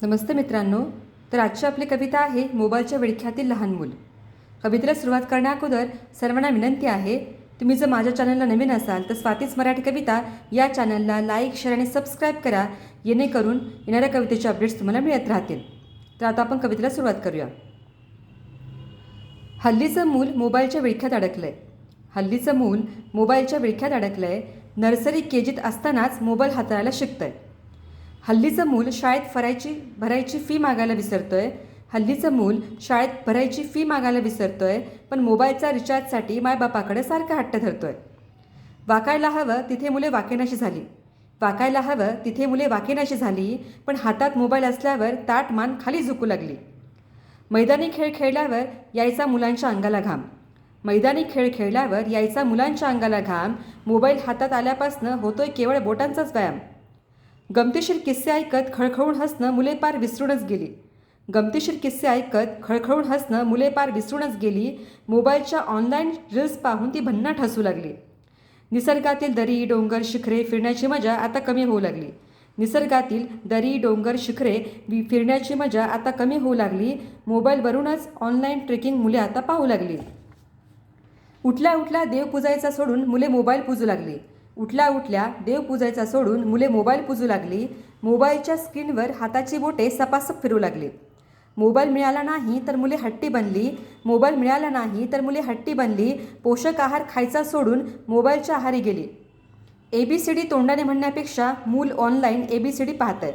नमस्ते मित्रांनो. तर आजची आपली कविता आहे मोबाईलच्या विळख्यातील लहान मूल. कवितेला सुरुवात करण्याअगोदर सर्वांना विनंती आहे, तुम्ही जर माझ्या चॅनलला नवीन असाल तर स्वातीच मराठी कविता या चॅनलला लाईक, शेअर आणि सबस्क्राईब करा, जेणेकरून येणाऱ्या कवितेचे अपडेट्स तुम्हाला मिळत राहतील. तर आता आपण कवितेला सुरुवात करूया. हल्लीचं मूल मोबाईलच्या विळख्यात अडकलं आहे. हल्लीचं मूल मोबाईलच्या विळख्यात अडकलं आहे. नर्सरी केजीत असतानाच मोबाईल हाताळायला शिकतं आहे. हल्लीचं मूल शाळेत भरायची फी मागायला विसरतोय. हल्लीचं मूल शाळेत भरायची फी मागायला विसरतोय, पण मोबाईलचा रिचार्जसाठी मायबापाकडे सारखा हट्ट धरतोय. वाकायला हवं तिथे मुले वाकेनाशी झाली. वाकायला हवं तिथे मुले वाकेनाशी झाली, पण हातात मोबाईल असल्यावर ताट मान खाली झुकू लागली. मैदानी खेळ खेळल्यावर यायचा मुलांच्या अंगाला घाम. मैदानी खेळ खेळल्यावर यायचा मुलांच्या अंगाला घाम. मोबाईल हातात आल्यापासनं होतोय केवळ बोटांचाच व्यायाम. गमतीशीर किस्से ऐकत खळखळून हसणं मुले पार विसरूनच गेली. गमतीशीर किस्से ऐकत खळखळून हसणं मुले पार विसरूनच गेली. मोबाईलच्या ऑनलाईन रील्स पाहून ती भन्नाट हसू लागली. निसर्गातील दरी, डोंगर, शिखरे फिरण्याची मजा आता कमी होऊ लागली. निसर्गातील दरी, डोंगर, शिखरे फिरण्याची मजा आता कमी होऊ लागली. मोबाईलवरूनच ऑनलाईन ट्रेकिंग मुले आता पाहू लागली. उठल्या उठल्या देव पूजायचा सोडून मुले मोबाईल पूजू लागली. उठल्या उठल्या देव पूजायचा सोडून मुले मोबाईल पूजू लागली. मोबाईलच्या स्क्रीनवर हाताची बोटे सपासप फिरू लागली. मोबाईल मिळाला नाही तर मुले हट्टी बनली. मोबाईल मिळाला नाही तर मुले हट्टी बनली. पोषक आहार खायचा सोडून मोबाईलच्या आहारी गेली. ABCD तोंडाने म्हणण्यापेक्षा मूल ऑनलाईन ABCD पाहतंय.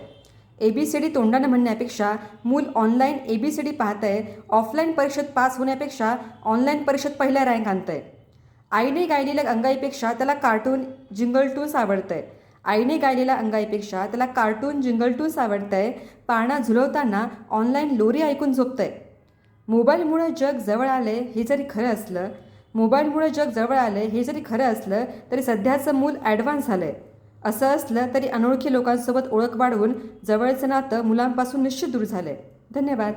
ABCD तोंडाने म्हणण्यापेक्षा मूल ऑनलाईन ABCD पाहतंय. ऑफलाईन परीक्षेत पास होण्यापेक्षा ऑनलाईन परीक्षेत पहिल्या रँक आणतंय. आईने गायलेल्या अंगाईपेक्षा त्याला कार्टून जिंगल टून्स आवडतंय. आईने गायलेल्या अंगाईपेक्षा त्याला कार्टून जिंगल टून्स आवडतंय. पाळणा झुलवताना ऑनलाईन लोरी ऐकून झोपतंय. मोबाईलमुळं जग जवळ आलंय हे जरी खरं असलं तरी सध्याचं मूल ॲडव्हान्स झालंय. असं असलं तरी अनोळखी लोकांसोबत ओळख वाढवून जवळचं नातं मुलांपासून निश्चित दूर झालंय. धन्यवाद.